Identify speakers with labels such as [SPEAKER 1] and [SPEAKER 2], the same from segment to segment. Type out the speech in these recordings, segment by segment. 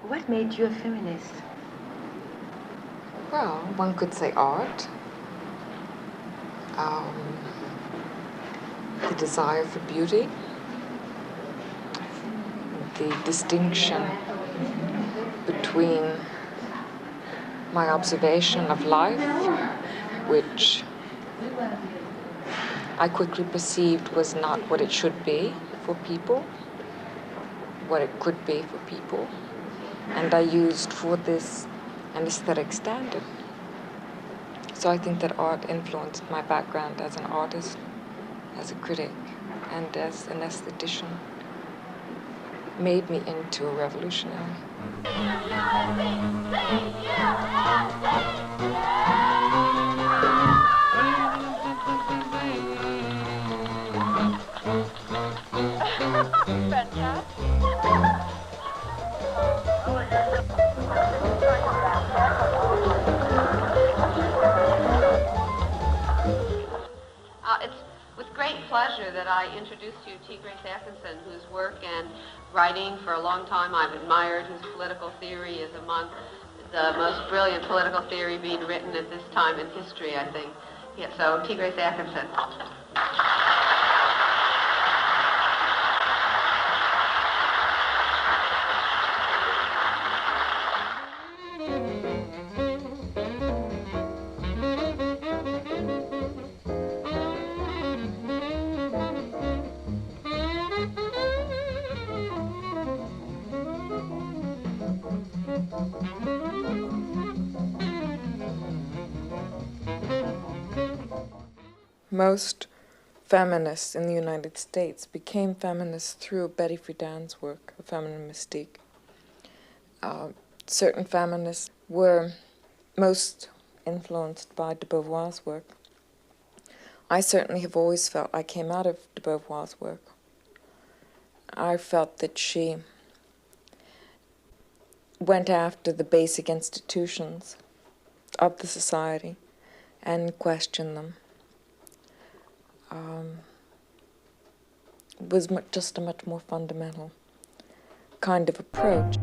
[SPEAKER 1] What made you a feminist?
[SPEAKER 2] Well, one could say art, the desire for beauty, the distinction between my observation of life, which I quickly perceived was not what it should be for people, what it could be for people, and I used for this an aesthetic standard. So I think that art influenced my background as an artist, as a critic, and as an aesthetician, made me into a revolutionary.
[SPEAKER 3] It's with great pleasure that I introduce to you T. Grace Atkinson, whose work and writing for a long time I've admired, whose political theory is among the most brilliant political theory being written at this time in history, I think. Yeah, so T. Grace Atkinson.
[SPEAKER 2] Most feminists in the United States became feminists through Betty Friedan's work, A Feminine Mystique. Certain feminists were most influenced by de Beauvoir's work. I certainly have always felt I came out of de Beauvoir's work. I felt that she went after the basic institutions of the society and questioned them. Was just a much more fundamental kind of approach.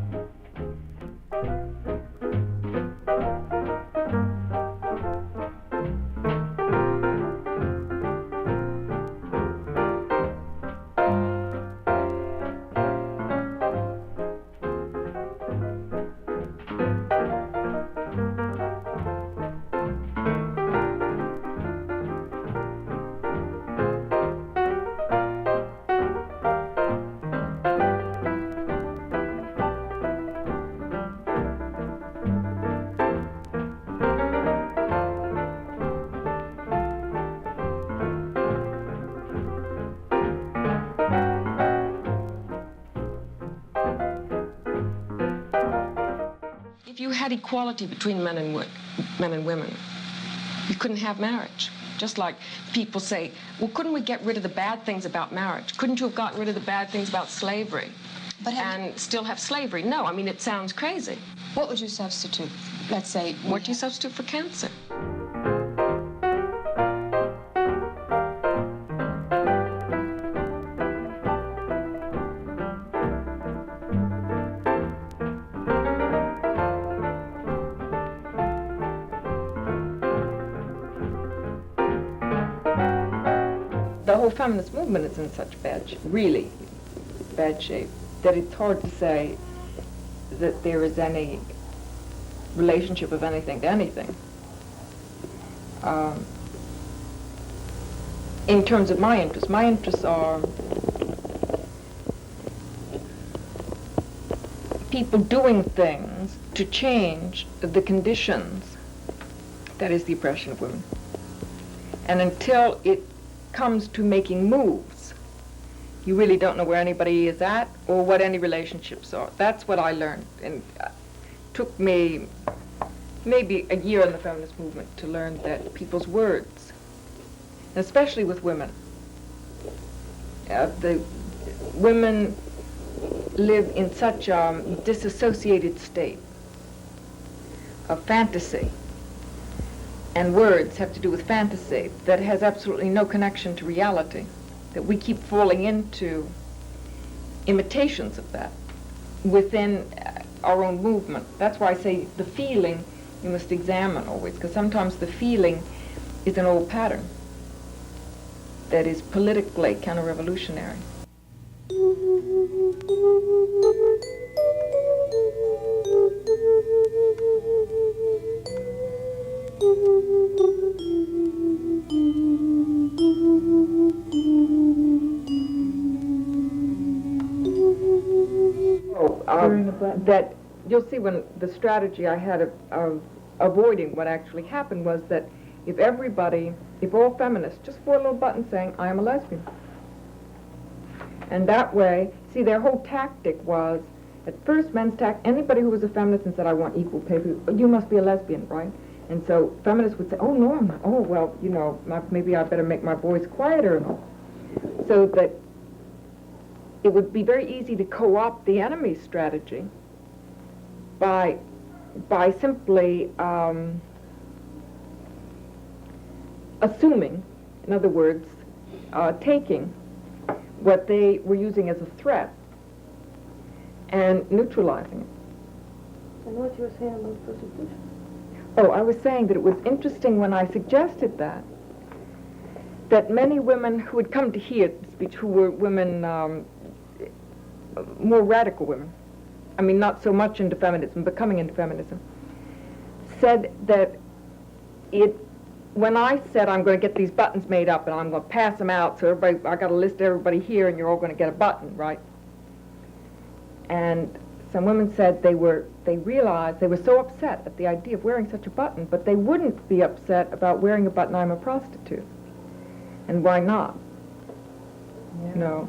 [SPEAKER 4] If you had equality between men and women, you couldn't have marriage. Just like people say, well, couldn't we get rid of the bad things about marriage? Couldn't you have gotten rid of the bad things about slavery and still have slavery? No, I mean, it sounds crazy.
[SPEAKER 5] What would you substitute? Let's say...
[SPEAKER 4] What do you substitute for cancer?
[SPEAKER 2] The whole feminist movement is in such really bad shape, that it's hard to say that there is any relationship of anything to anything. In terms of my interests are people doing things to change the conditions, that is the oppression of women. And until it comes to making moves, you really don't know where anybody is at or what any relationships are. That's what I learned, and it took me maybe a year in the feminist movement to learn that people's words, especially with women, the women live in such a disassociated state of fantasy, and words have to do with fantasy that has absolutely no connection to reality, that we keep falling into imitations of that within our own movement. That's why I say the feeling you must examine always, because sometimes the feeling is an old pattern that is politically counter-revolutionary. That you'll see when the strategy I had of avoiding what actually happened was that if all feminists just wore a little button saying, I am a lesbian. And that way, see, their whole tactic was, at first men's tactic, anybody who was a feminist and said, I want equal pay, you must be a lesbian, right? And so feminists would say, oh, no, I'm not. Oh, well, you know, maybe I better make my voice quieter and all. So that it would be very easy to co-opt the enemy's strategy by simply assuming, in other words, taking what they were using as a threat and neutralizing it.
[SPEAKER 1] And what you were saying about prostitution?
[SPEAKER 2] Oh, I was saying that it was interesting when I suggested that many women who had come to hear the speech, who were women, more radical women, I mean, not so much into feminism, but coming into feminism, said that when I said I'm going to get these buttons made up and I'm going to pass them out, so everybody, I got to list everybody here and you're all going to get a button, right? And some women said they realized they were so upset at the idea of wearing such a button, but they wouldn't be upset about wearing a button, I'm a prostitute. And why not?
[SPEAKER 1] Yeah.
[SPEAKER 2] No.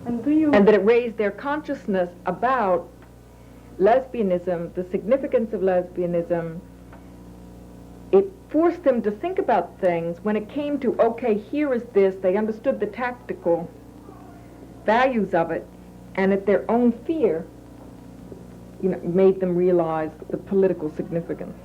[SPEAKER 1] And
[SPEAKER 2] that it raised their consciousness about lesbianism, the significance of lesbianism. It forced them to think about things when it came to, okay, here is this, they understood the tactical values of it, and at their own fear, you know, made them realize the political significance.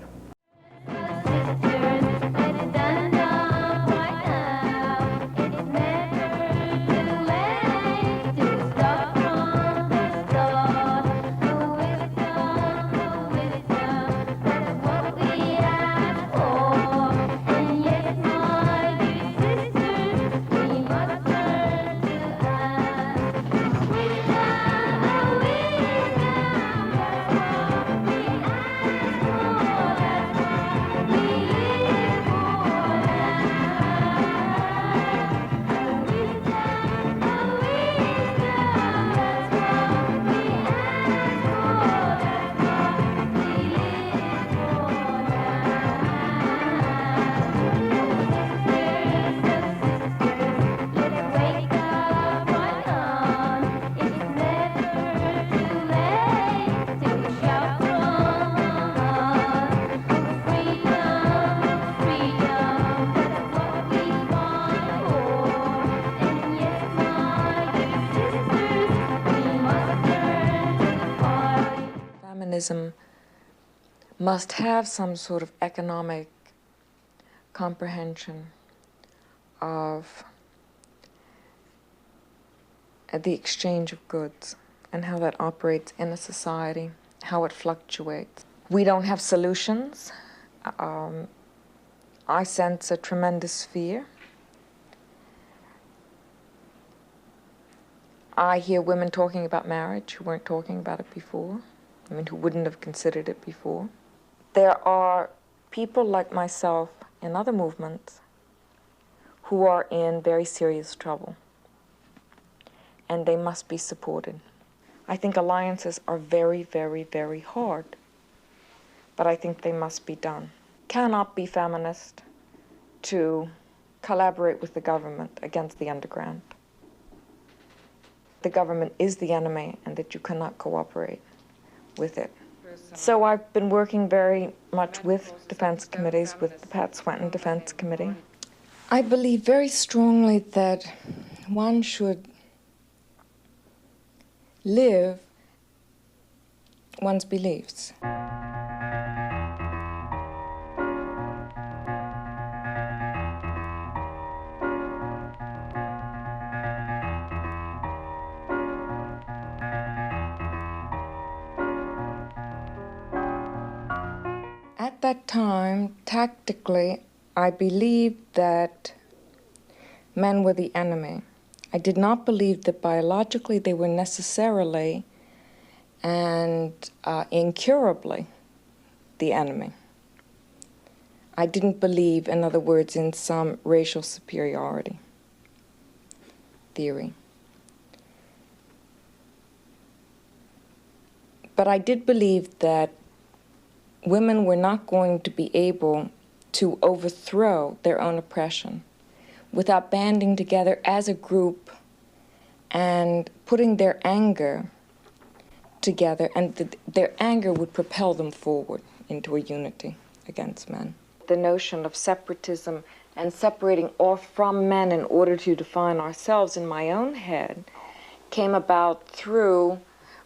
[SPEAKER 2] Feminism must have some sort of economic comprehension of the exchange of goods and how that operates in a society, how it fluctuates. We don't have solutions. I sense a tremendous fear. I hear women talking about marriage who weren't talking about it before. I mean, who wouldn't have considered it before. There are people like myself in other movements who are in very serious trouble, and they must be supported. I think alliances are very, very, very hard, but I think they must be done. Cannot be feminist to collaborate with the government against the underground. The government is the enemy, and that you cannot cooperate with it. So I've been working very much with defense committees, with the Pat Swenton Defense Committee. I believe very strongly that one should live one's beliefs. At that time, tactically, I believed that men were the enemy. I did not believe that biologically they were necessarily and incurably the enemy. I didn't believe, in other words, in some racial superiority theory. But I did believe that women were not going to be able to overthrow their own oppression without banding together as a group and putting their anger together, and their anger would propel them forward into a unity against men. The notion of separatism and separating off from men in order to define ourselves in my own head came about through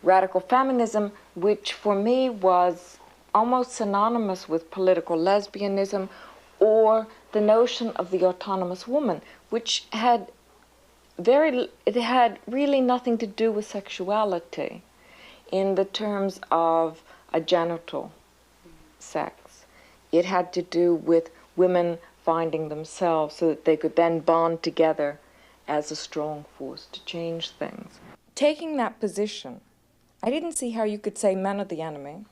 [SPEAKER 2] radical feminism, which for me was almost synonymous with political lesbianism, or the notion of the autonomous woman, which had really nothing to do with sexuality in the terms of a genital sex. It had to do with women finding themselves so that they could then bond together as a strong force to change things. Taking that position, I didn't see how you could say men are the enemy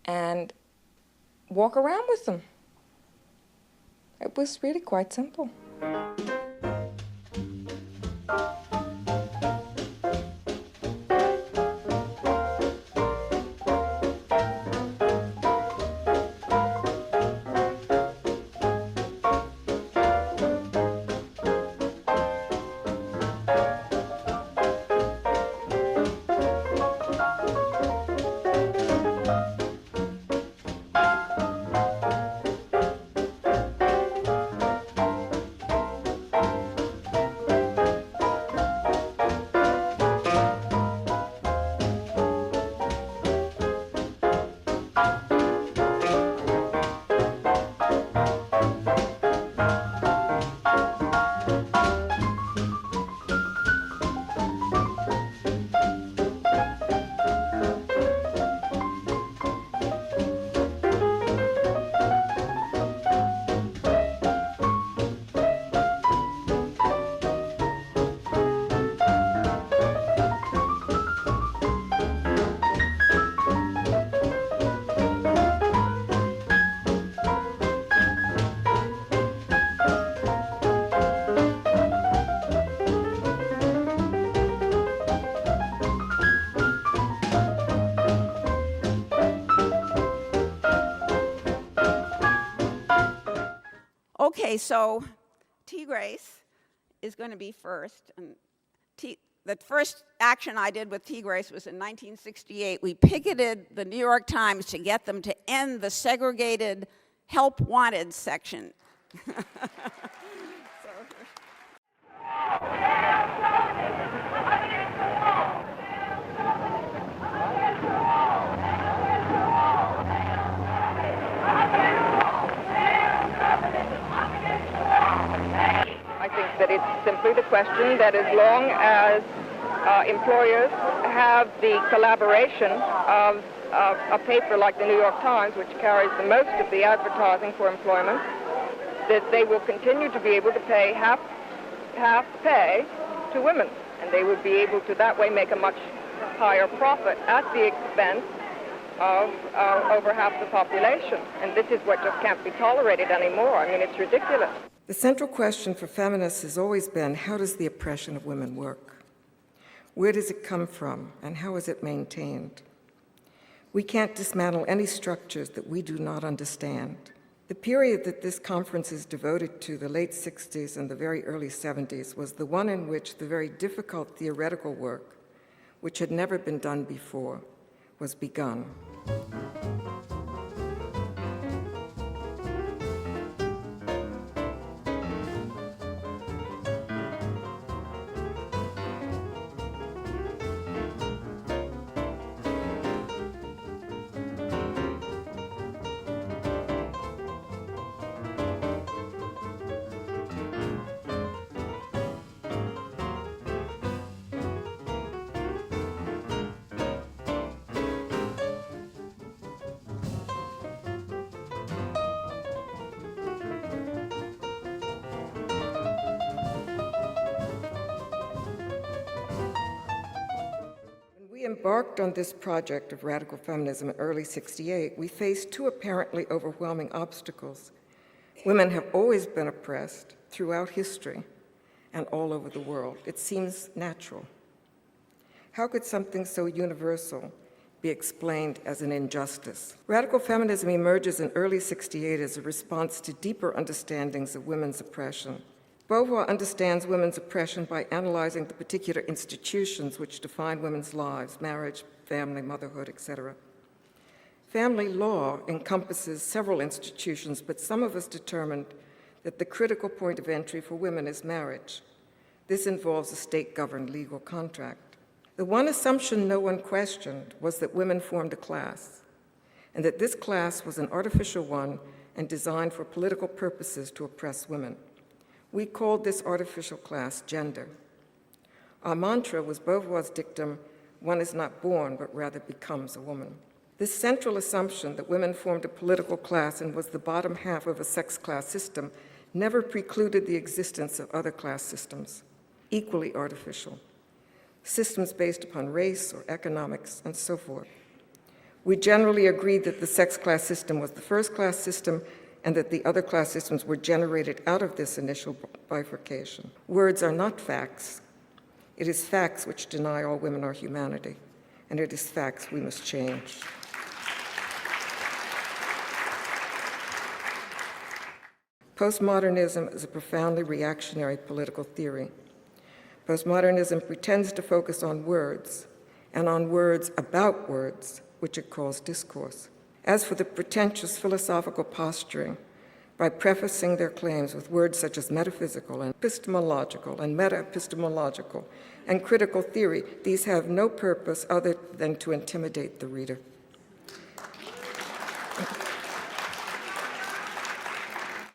[SPEAKER 2] and walk around with them. It was really quite simple.
[SPEAKER 6] Okay, so T. Grace is going to be first. And the first action I did with T. Grace was in 1968. We picketed the New York Times to get them to end the segregated help wanted section.
[SPEAKER 2] I think that it's simply the question that as long as employers have the collaboration of a paper like the New York Times, which carries the most of the advertising for employment, that they will continue to be able to pay half pay to women, and they would be able to that way make a much higher profit at the expense of over half the population. And this is what just can't be tolerated anymore. I mean, it's ridiculous.
[SPEAKER 7] The central question for feminists has always been, how does the oppression of women work? Where does it come from, and how is it maintained? We can't dismantle any structures that we do not understand. The period that this conference is devoted to, the late 60s and the very early 70s, was the one in which the very difficult theoretical work, which had never been done before, was begun. embarked on this project of radical feminism in early '68, we faced two apparently overwhelming obstacles. Women have always been oppressed throughout history and all over the world. It seems natural. How could something so universal be explained as an injustice? Radical feminism emerges in early '68 as a response to deeper understandings of women's oppression. Beauvoir understands women's oppression by analyzing the particular institutions which define women's lives: marriage, family, motherhood, etc. Family law encompasses several institutions, but some of us determined that the critical point of entry for women is marriage. This involves a state-governed legal contract. The one assumption no one questioned was that women formed a class, and that this class was an artificial one and designed for political purposes to oppress women. We called this artificial class gender. Our mantra was Beauvoir's dictum, "One is not born, but rather becomes a woman." This central assumption that women formed a political class and was the bottom half of a sex class system never precluded the existence of other class systems, equally artificial, systems based upon race or economics and so forth. We generally agreed that the sex class system was the first class system and that the other class systems were generated out of this initial bifurcation. Words are not facts. It is facts which deny all women our humanity, and it is facts we must change. Postmodernism is a profoundly reactionary political theory. Postmodernism pretends to focus on words, and on words about words, which it calls discourse. As for the pretentious philosophical posturing, by prefacing their claims with words such as metaphysical and epistemological and meta-epistemological and critical theory, these have no purpose other than to intimidate the reader.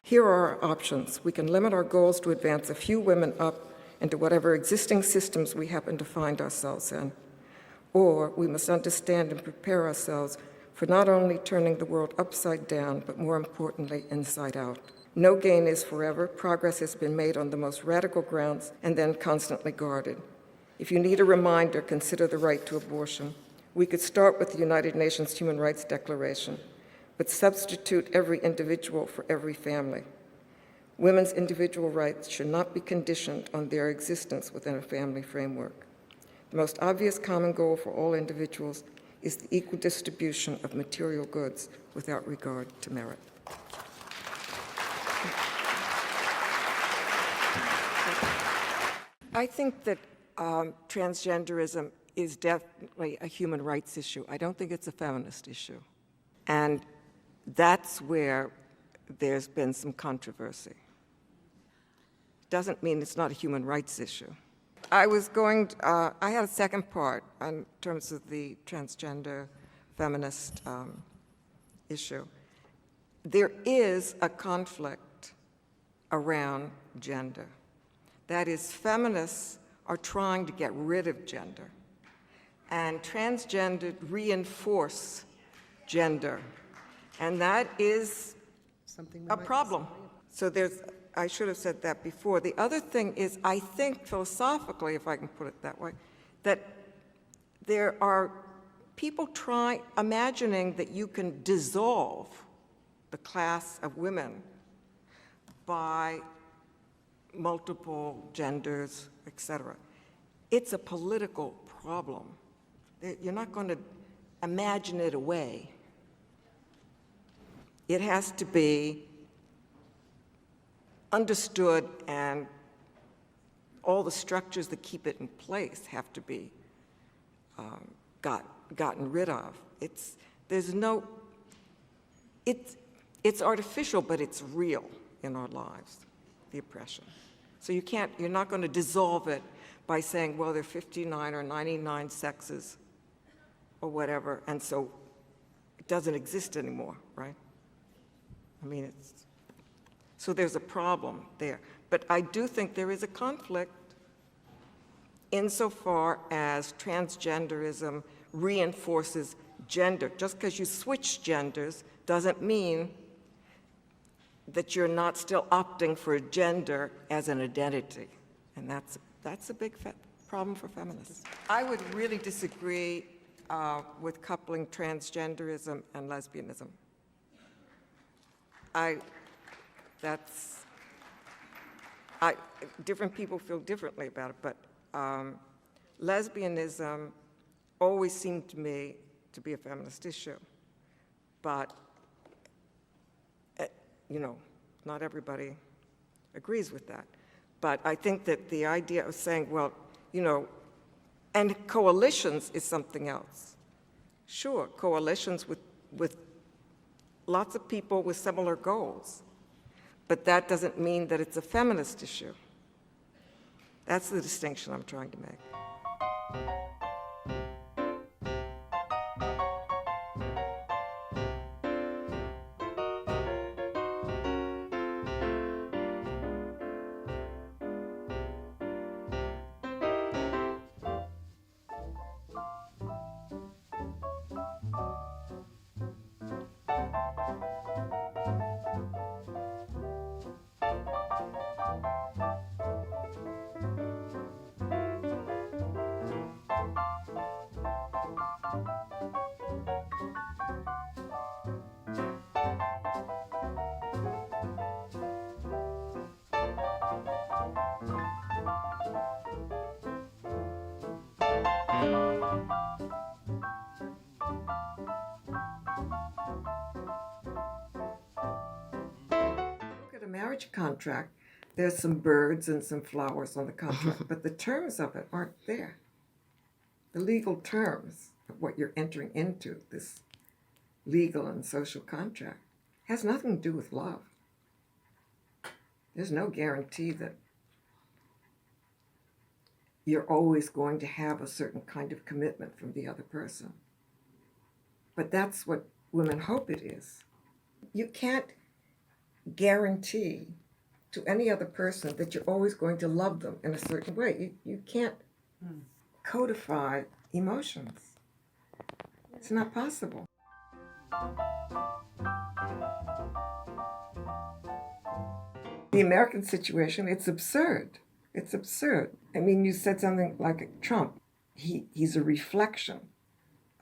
[SPEAKER 7] Here are our options. We can limit our goals to advance a few women up into whatever existing systems we happen to find ourselves in, or we must understand and prepare ourselves for not only turning the world upside down, but more importantly, inside out. No gain is forever. Progress has been made on the most radical grounds and then constantly guarded. If you need a reminder, consider the right to abortion. We could start with the United Nations Human Rights Declaration, but substitute every individual for every family. Women's individual rights should not be conditioned on their existence within a family framework. The most obvious common goal for all individuals is the equal distribution of material goods without regard to merit. I think that transgenderism is definitely a human rights issue. I don't think it's a feminist issue. And that's where there's been some controversy. Doesn't mean it's not a human rights issue. I had a second part in terms of the transgender feminist issue. There is a conflict around gender. That is, feminists are trying to get rid of gender, and transgendered reinforce gender, and that is a problem. So I should have said that before. The other thing is, I think philosophically, if I can put it that way, that there are people imagining that you can dissolve the class of women by multiple genders, etc. It's a political problem. You're not going to imagine it away. It has to be understood, and all the structures that keep it in place have to be gotten rid of. It's artificial, but it's real in our lives, the oppression. So you're not going to dissolve it by saying, well, there are 59 or 99 sexes or whatever, and so it doesn't exist anymore, right? I mean, so there's a problem there. But I do think there is a conflict insofar as transgenderism reinforces gender. Just because you switch genders doesn't mean that you're not still opting for gender as an identity. And that's a big problem for feminists. I would really disagree with coupling transgenderism and lesbianism. Different people feel differently about it, but lesbianism always seemed to me to be a feminist issue. But, not everybody agrees with that. But I think that the idea of saying, well, and coalitions is something else. Sure, coalitions with lots of people with similar goals, but that doesn't mean that it's a feminist issue. That's the distinction I'm trying to make. Marriage contract, there's some birds and some flowers on the contract, but the terms of it aren't there. The legal terms of what you're entering into, this legal and social contract, has nothing to do with love. There's no guarantee that you're always going to have a certain kind of commitment from the other person. But that's what women hope it is. You can't guarantee to any other person that you're always going to love them in a certain way. You can't codify emotions. It's not possible. The American situation, it's absurd. It's absurd. I mean, you said something like Trump. He's a reflection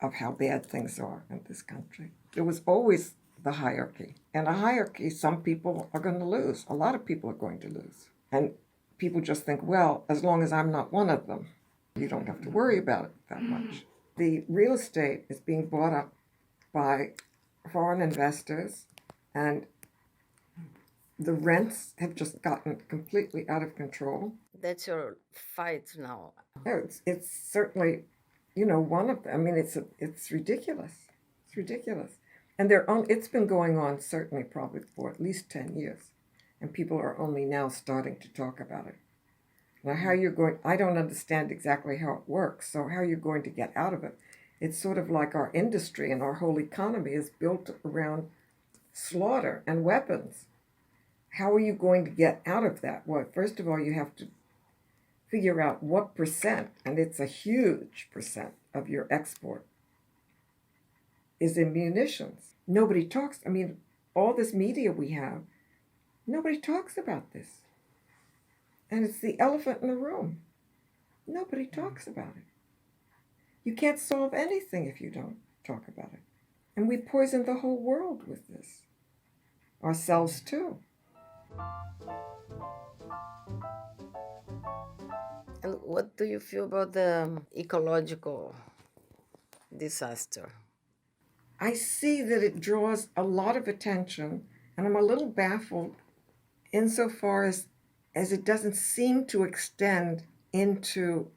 [SPEAKER 7] of how bad things are in this country. There was always the hierarchy. And a hierarchy, some people are going to lose. A lot of people are going to lose. And people just think, well, as long as I'm not one of them, you don't have to worry about it that much. The real estate is being bought up by foreign investors, and the rents have just gotten completely out of control.
[SPEAKER 8] That's your fight now.
[SPEAKER 7] It's certainly, one of them. I mean, it's ridiculous. It's ridiculous. And it's been going on certainly probably for at least 10 years. And people are only now starting to talk about it. Now, I don't understand exactly how it works, so how you're going to get out of it. It's sort of like our industry and our whole economy is built around slaughter and weapons. How are you going to get out of that? Well, first of all, you have to figure out what percent, and it's a huge percent of your export, is in munitions. Nobody talks, all this media we have, nobody talks about this. And it's the elephant in the room. Nobody talks about it. You can't solve anything if you don't talk about it. And we poison the whole world with this. Ourselves too.
[SPEAKER 8] And what do you feel about the ecological disaster?
[SPEAKER 7] I see that it draws a lot of attention, and I'm a little baffled insofar as it doesn't seem to extend into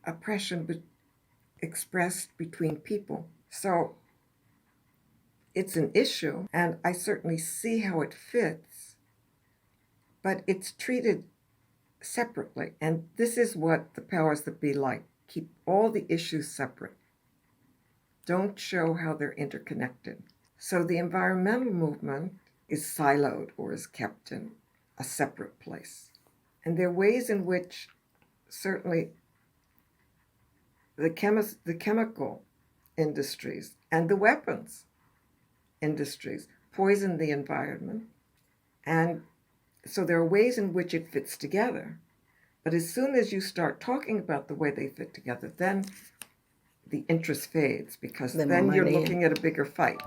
[SPEAKER 7] oppression expressed between people. So it's an issue, and I certainly see how it fits, but it's treated separately. And this is what the powers that be like. Keep all the issues separate. Don't show how they're interconnected. So the environmental movement is siloed or is kept in a separate place. And there are ways in which certainly the chemical industries and the weapons industries poison the environment. And so there are ways in which it fits together. But as soon as you start talking about the way they fit together, then the interest fades, because
[SPEAKER 8] The
[SPEAKER 7] then you're
[SPEAKER 8] money.
[SPEAKER 7] looking at a bigger fight.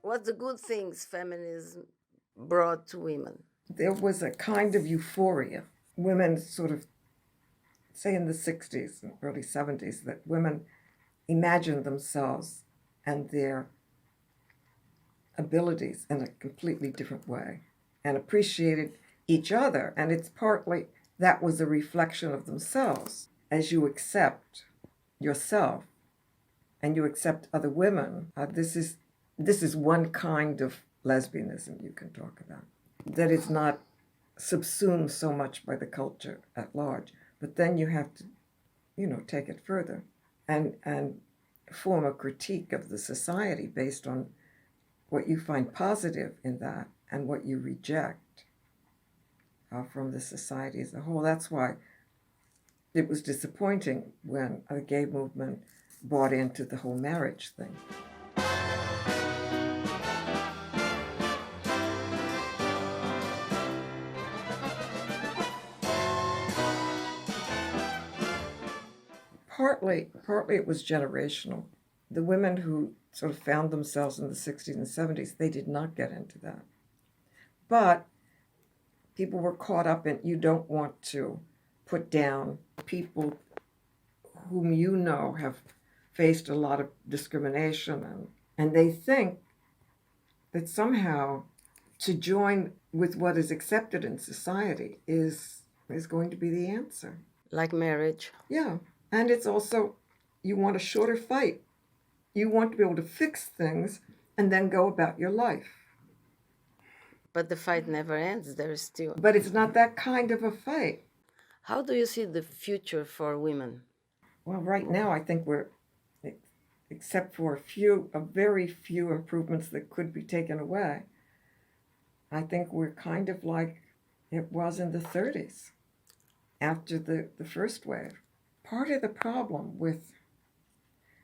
[SPEAKER 8] What's the good things feminism brought to women?
[SPEAKER 7] There was a kind of euphoria. Women sort of, say in the 60s and early 70s, that women imagined themselves and their abilities in a completely different way and appreciated each other. And it's partly that was a reflection of themselves. As you accept yourself and you accept other women, this is one kind of lesbianism you can talk about, that is not subsumed so much by the culture at large. But then you have to, take it further and form a critique of the society based on what you find positive in that and what you reject from the society as a whole. That's why it was disappointing when the gay movement bought into the whole marriage thing. Partly it was generational. The women who sort of found themselves in the 60s and 70s, they did not get into that. But people were caught up in, you don't want to put down people whom have faced a lot of discrimination, and they think that somehow to join with what is accepted in society is going to be the answer.
[SPEAKER 8] Like marriage?
[SPEAKER 7] Yeah. And it's also, you want a shorter fight. You want to be able to fix things and then go about your life.
[SPEAKER 8] But the fight never ends. There's still...
[SPEAKER 7] But it's not that kind of a fight.
[SPEAKER 8] How do you see the future for women?
[SPEAKER 7] Well, right now, I think we're, except for a very few improvements that could be taken away, I think we're kind of like it was in the 30s, after the first wave. Part of the problem with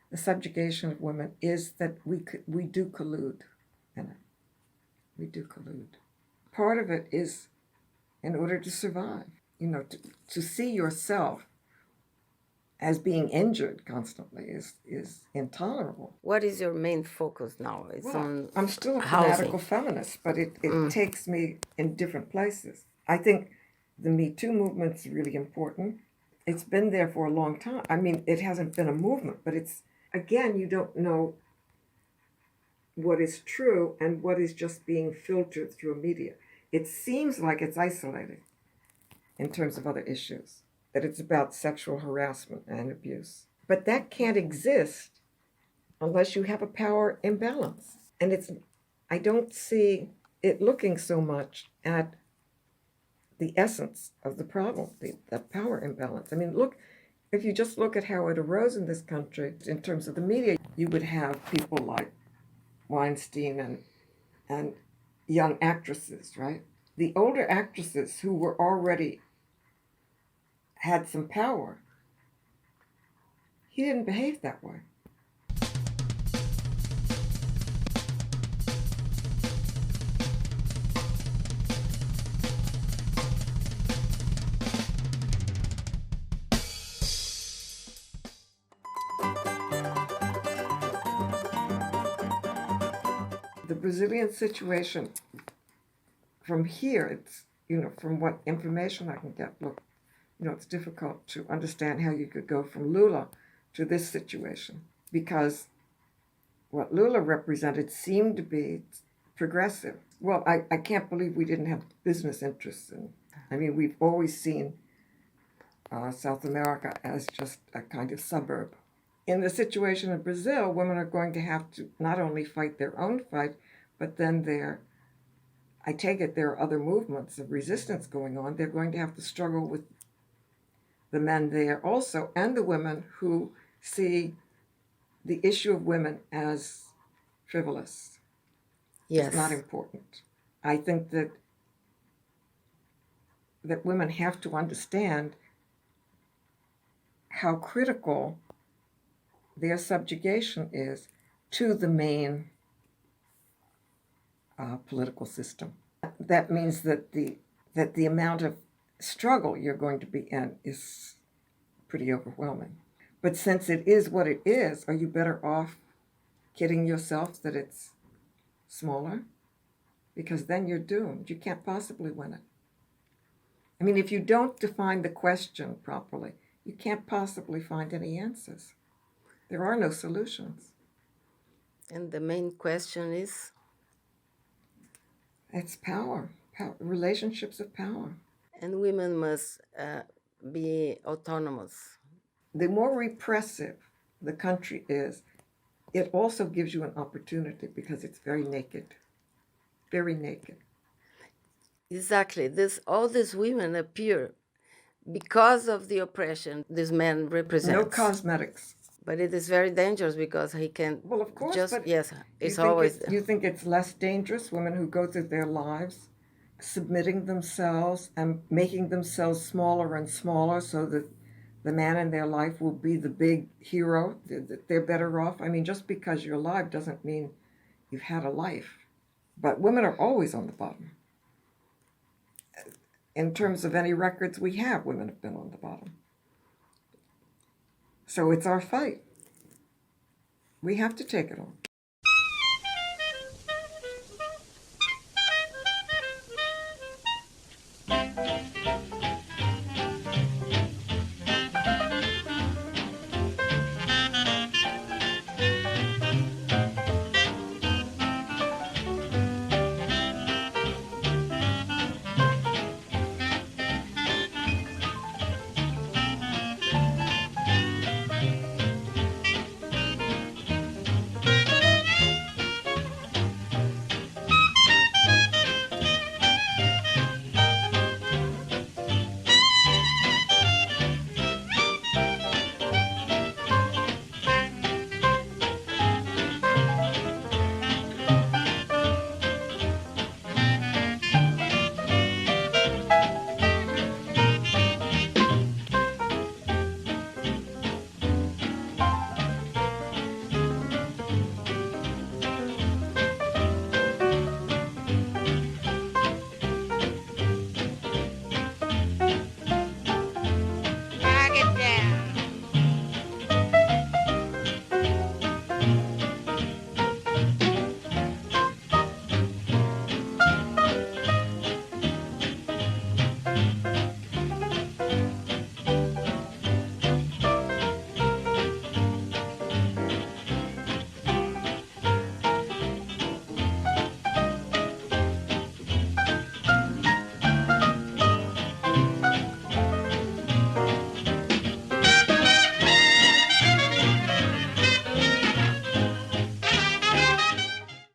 [SPEAKER 7] the subjugation of women is that we do collude in it. We do collude. Part of it is in order to survive, to see yourself as being injured constantly is intolerable.
[SPEAKER 8] What is your main focus now? It's on
[SPEAKER 7] I'm still a
[SPEAKER 8] housing.
[SPEAKER 7] fanatical feminist, but it takes me in different places. I think the Me Too movement's really important. It's been there for a long time. I mean, it hasn't been a movement, but again, you don't know what is true and what is just being filtered through media. It seems like it's isolated in terms of other issues, that it's about sexual harassment and abuse. But that can't exist unless you have a power imbalance. And I don't see it looking so much at the essence of the problem, the power imbalance. I mean, if you just look at how it arose in this country in terms of the media, you would have people like Weinstein and young actresses, right? The older actresses who were already had some power, he didn't behave that way. The Brazilian situation, from here, it's, from what information I can get, it's difficult to understand how you could go from Lula to this situation, because what Lula represented seemed to be progressive. Well, I can't believe we didn't have business interests we've always seen South America as just a kind of suburb. In the situation in Brazil, women are going to have to not only fight their own fight, but then I take it there are other movements of resistance going on. They're going to have to struggle with the men there also, and the women who see the issue of women as frivolous.
[SPEAKER 8] Yes.
[SPEAKER 7] It's not important. I think that women have to understand how critical their subjugation is to the main political system. That means that the amount of struggle you're going to be in is pretty overwhelming. But since it is what it is, are you better off kidding yourself that it's smaller? Because then you're doomed. You can't possibly win it. I mean, if you don't define the question properly, you can't possibly find any answers. There are no solutions.
[SPEAKER 8] And the main question is?
[SPEAKER 7] It's power, relationships of power.
[SPEAKER 8] And women must be autonomous.
[SPEAKER 7] The more repressive the country is, it also gives you an opportunity because it's very naked. Very naked.
[SPEAKER 8] Exactly. All these women appear because of the oppression this man represents.
[SPEAKER 7] No cosmetics.
[SPEAKER 8] But it is very dangerous because he can.
[SPEAKER 7] Well, of course,
[SPEAKER 8] just,
[SPEAKER 7] but
[SPEAKER 8] yes, it's always.
[SPEAKER 7] You think it's less dangerous, women who go through their lives submitting themselves and making themselves smaller and smaller so that the man in their life will be the big hero, that they're better off? I mean, just because you're alive doesn't mean you've had a life. But women are always on the bottom. In terms of any records we have, women have been on the bottom. So it's our fight. We have to take it on.